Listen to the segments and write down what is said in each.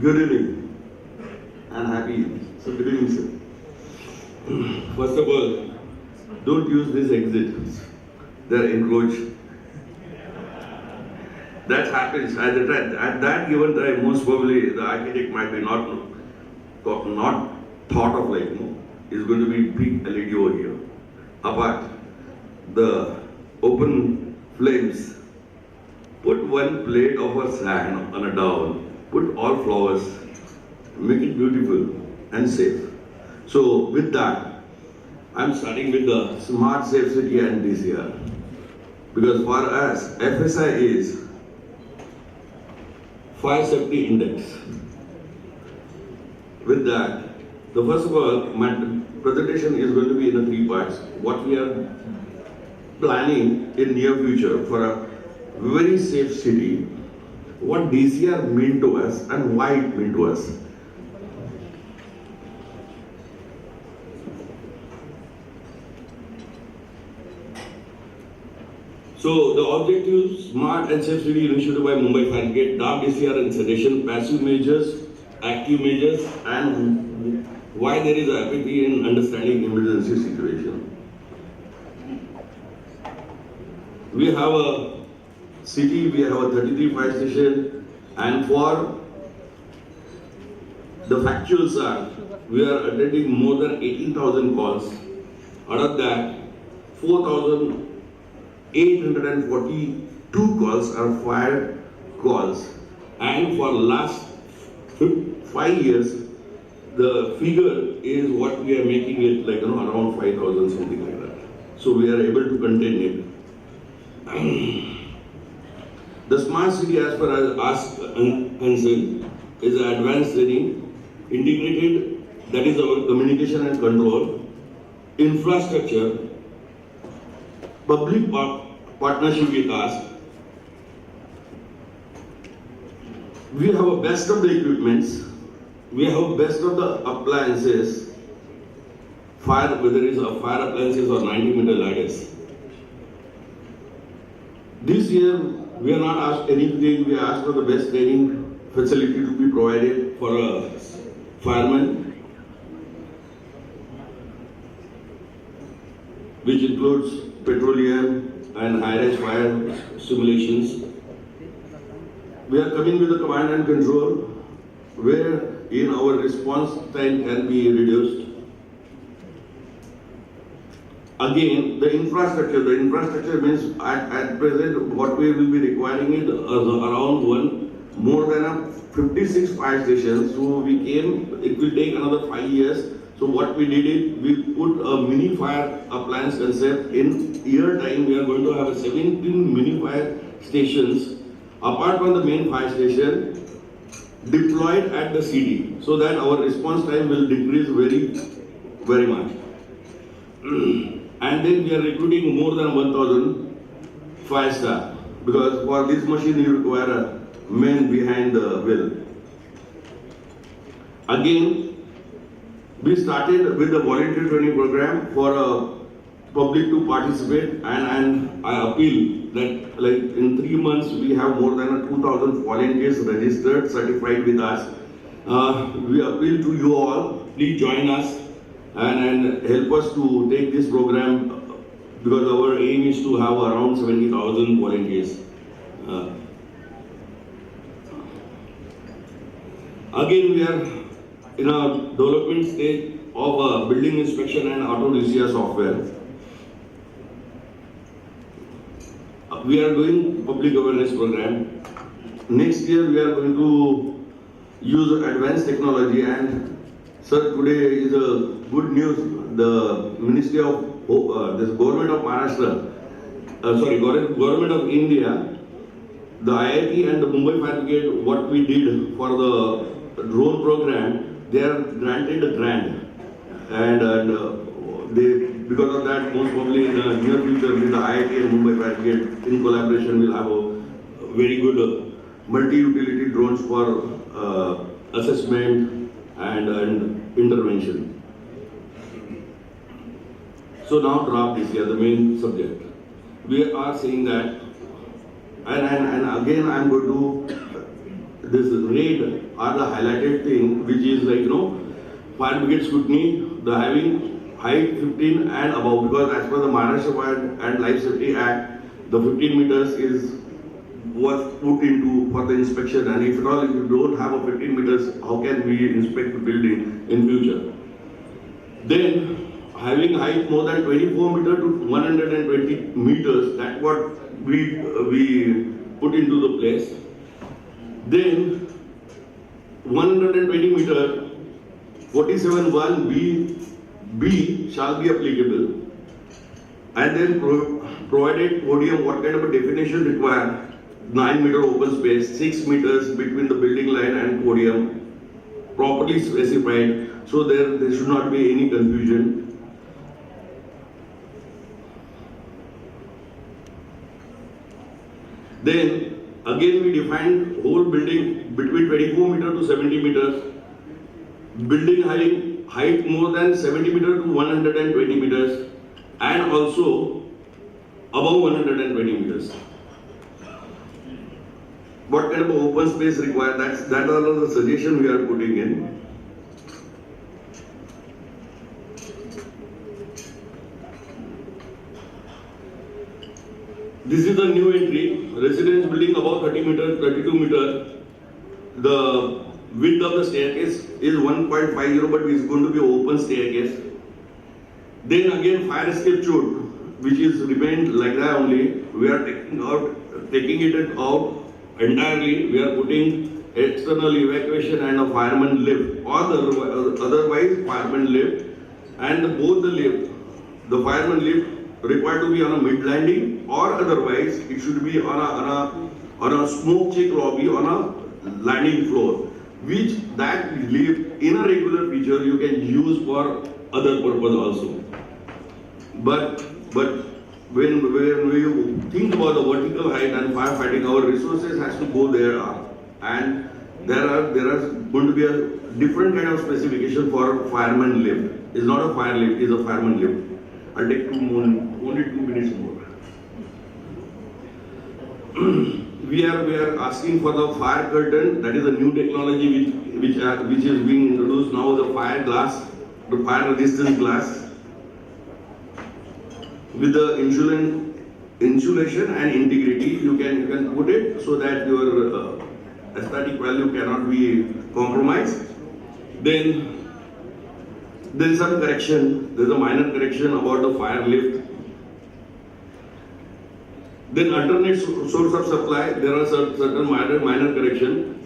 Good evening and happy evening. So good evening, sir. First of all, don't use this exit. They're encroached. That happens at that given time. Most probably, the architect might be not thought of like is going to be big LED over here. Apart, the open flames. Put one plate of a sand on a down. Put all flowers. Make it beautiful and safe. So with that, I'm starting with the Smart Safe City and DCR. Because for us, FSI is Fire Safety Index. With that, the first of all, my presentation is going to be in 3 parts. What we are planning in near future for a very safe city, what DCR mean to us and why it mean to us. So the objective, Smart and Safe City initiative by Mumbai Fire Brigade, dark DCR and sedation, passive measures, active measures, and why there is apathy in understanding emergency situation. We have a city, we have a 33 fire station, and for the factuals are, we are attending more than 18,000 calls. Out of that, 4,842 calls are fire calls, and for last 5 years, the figure is what we are making it like around 5,000 something like that. So we are able to contain it. The smart city, as far as us concerned, is an advanced training, integrated, that is our communication and control, infrastructure, public partnership with us. We have a best of the equipments, we have best of the appliances, whether it is a fire appliances or 90-meter ladders. This year, we are not asked anything, we are asked for the best training facility to be provided for a fireman, which includes petroleum and high-rise fire simulations. We are coming with the command and control, where in our response time can be reduced. Again, the infrastructure means at present what we will be requiring is around more than 56 fire stations. So it will take another 5 years. So what we did is we put a mini fire appliance concept. In year time, we are going to have 17 mini fire stations apart from the main fire station deployed at the city, so that our response time will decrease very much. And then we are recruiting more than 1,000 fire staff, because for this machine you require a man behind the wheel. Again, we started with the volunteer training program for public to participate, and I appeal that like in 3 months we have more than 2,000 volunteers registered, certified with us. We appeal to you all, please join us and help us to take this program, because our aim is to have around 70,000 volunteers. Again, we are in a development stage of building inspection and auto DCR software. We are doing public awareness program. Next year we are going to use advanced technology, and sir, today is a good news. The Ministry of the Government of Maharashtra, Government of India, the IIT and the Mumbai Fire Brigade, what we did for the drone program, they are granted a grant, and they, because of that, most probably in the near future, with the IIT and Mumbai Fire Brigade in collaboration, will have a very good multi-utility drones for assessment and intervention. So now draft DCR, the main subject. We are saying that, and again I am going to this red are the highlighted thing, which is like, fire brigade scrutiny, the having height 15 and above, because as per the Maharashtra Fire and Life Safety Act, the 15 meters was put into for the inspection, and if at all if you don't have a 15 meters, how can we inspect the building in future? Then having height more than 24 meter to 120 meters, that's what we put into the place. Then 120 meter 47(1)(b) shall be applicable, and then provided podium, what kind of a definition required? 9 meter open space, 6 meters between the building line and podium, properly specified, so there should not be any confusion. Then again we defined whole building between 24 meter to 70 meters, building height more than 70 meter to 120 meters, and also above 120 meters. What kind of open space required? That are the suggestion we are putting in. This is the new entry. Residence building above 30 meter, 32 meter. The width of the staircase is 1.50, but it's going to be open staircase. Then again fire escape chute, which is remained like that only. We are taking it out entirely. We are putting external evacuation and a fireman lift, or otherwise fireman lift, and both the lift, the fireman lift required to be on a mid landing, or otherwise it should be on a smoke check lobby on a landing floor, which that lift in a regular feature you can use for other purpose also. But when we think about the vertical height and firefighting, our resources has to go there, and there are going to be a different kind of specification for fireman lift. It's not a fire lift, it's a fireman lift. I'll take only 2 minutes more. We are asking for the fire curtain. That is a new technology which is being introduced now. The fire glass, the fire resistance glass, with the insulation and integrity. You can put it so that your aesthetic value cannot be compromised. Then there is some correction. There is a minor correction about the fire lift. Then alternate source of supply. There are certain minor correction.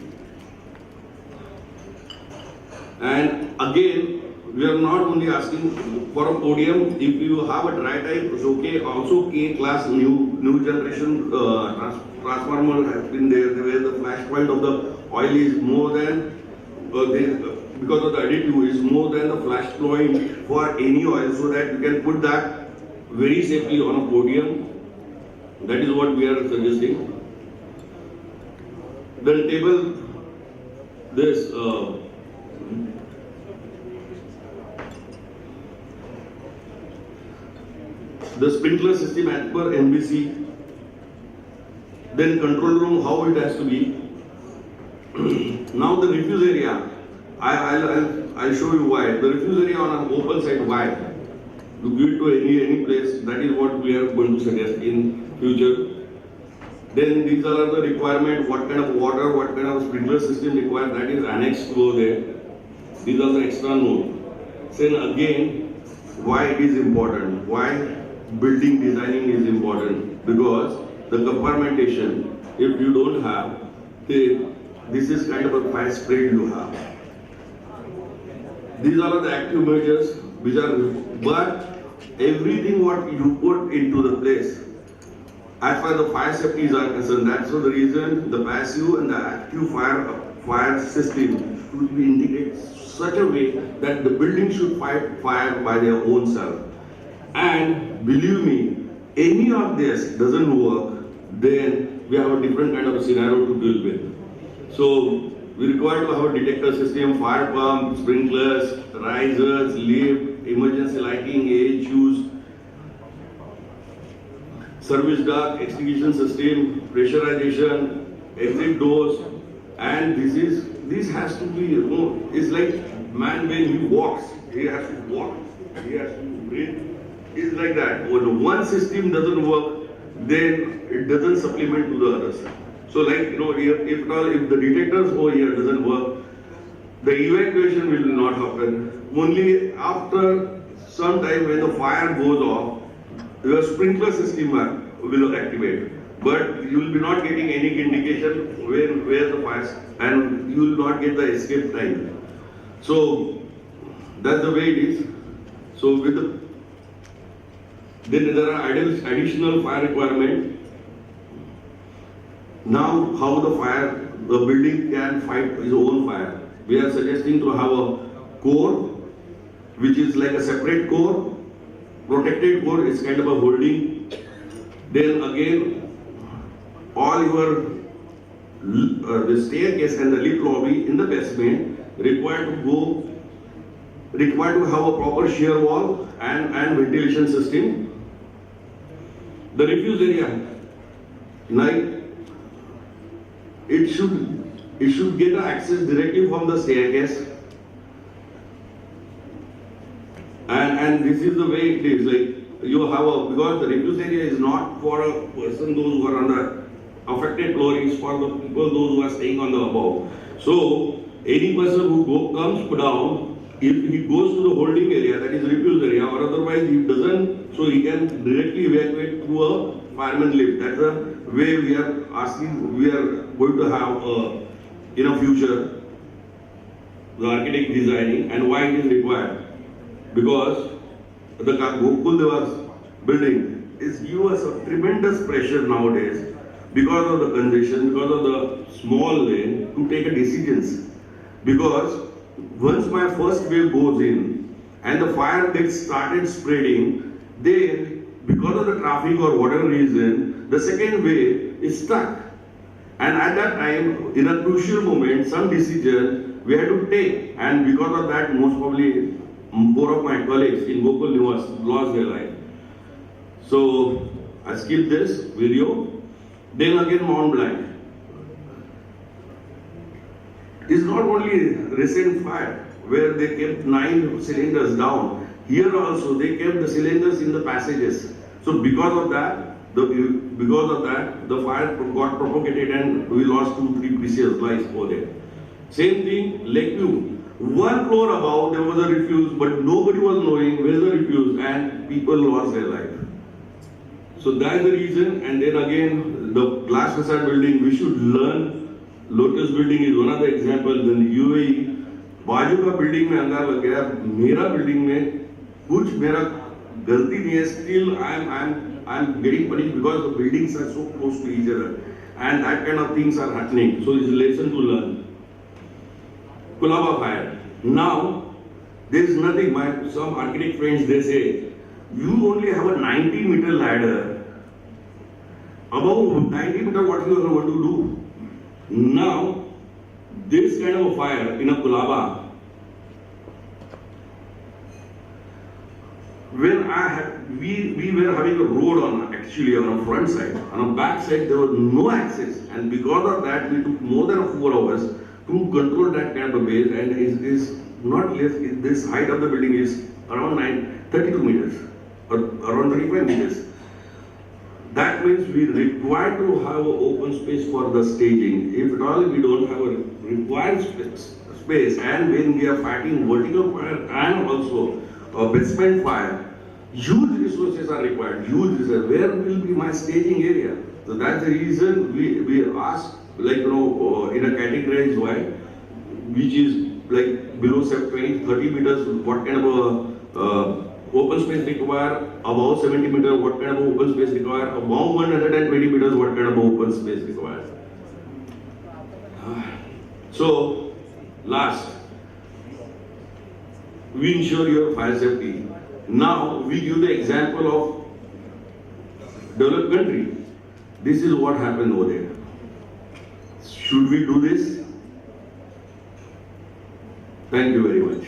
And again, we are not only asking for a podium. If you have a dry type, it's okay. Also, K-class new generation transformer has been there, where the flash point of the oil is more than because of the additive is more than the flash point for any oil, so that you can put that very safely on a podium. That is what we are suggesting. Then table this. The sprinkler system as per NBC, then control room, how it has to be. Now the refuse area, I'll show you why. The refuse area on an open site, why? To give it to any place, that is what we are going to suggest in future. Then these are the requirement, what kind of water, what kind of sprinkler system required, that is annexed to there. These are the extra note. Then again, why it is important, why building designing is important, because the compartmentation, if you don't have, this is kind of a fire spread you have. These are the active measures which are, but everything what you put into the place, as far as the fire safety are concerned, that's the reason the passive and the active fire system should be integrated such a way that the building should fight fire by their own self. And believe me, any of this doesn't work, then we have a different kind of a scenario to deal with. So we require to have a detector system, fire pump, sprinklers, risers, lift, emergency lighting, AHUs, service duct, extinguishing system, pressurization, exit doors, And this has to be, it's like man when he walks, he has to walk, he has to breathe. It's like that. When one system doesn't work, then it doesn't supplement to the others. So like, if the detectors over here doesn't work, the evacuation will not happen. Only after some time when the fire goes off, your sprinkler system will activate. But you will be not getting any indication where the fire, and you will not get the escape time. So that's the way it is. So then there are additional fire requirement. Now how the building can fight its own fire. We are suggesting to have a core, which is like a separate core. Protected core is kind of a holding. Then again, all your the staircase and the lift lobby in the basement required to have a proper shear wall and ventilation system. The refuse area, like it should get access directly from the staircase. And this is the way it is. Like you have because the refuse area is not for a person those who are on the affected floor, is for the people those who are staying on the above. So any person who comes down, if he goes to the holding area, that is refuse area, or otherwise he doesn't, so he can directly evacuate through a fireman lift. That's the way we are going to have in a future the architect designing, and why it is required. Because the Gokul Devas building is give us a tremendous pressure nowadays because of the congestion, because of the small lane to take a decisions. Because once my first wave goes in and the fire gets started spreading, then because of the traffic or whatever reason, the second wave is stuck. And at that time, in a crucial moment, some decision we had to take, and because of that, most probably 4 of my colleagues in Gokul Nivas lost their life. So I skipped this video. Then again, Mont Blanc. It's not only recent fire where they kept 9 cylinders down. Here also they kept the cylinders in the passages. So because of that, the fire got propagated and we lost 2-3 precious lives over there. Same thing, Lakeview. 1 floor above there was a refuse, but nobody was knowing where the refuse, and people lost their life. So that's the reason. And then again, the glass facade building, we should learn. Lotus building is one of the examples. Then UAE, बाजू का building में अंगार लग गया, मेरा building में कुछ मेरा गलती नहीं है. Still I'm getting punished because the buildings are so close to each other, and that kind of things are happening. So it's a lesson to learn. Colaba fire. Now there is nothing. Some architect friends, they say you only have a 90-meter ladder. Above 90 meter, what you are going to do? Now, this kind of a fire in a Colaba, when we were having a road on a front side, on a back side there was no access, and because of that we took more than 4 hours to control that kind of a base, and it is not less. This height of the building is around 32 meters or around 35 meters. That means we require to have an open space for the staging. If at all we don't have a required space, and when we are fighting vertical fire and also a basement fire, huge resources are required. Huge resources. Where will be my staging area? So that's the reason we ask, like in a categorized way, which is like below 30 meters, what kind of a open space required, above 70 meters, what kind of open space required, above 120 meters, what kind of open space required. So, last, we ensure your fire safety. Now, we give the example of developed country. This is what happened over there. Should we do this? Thank you very much.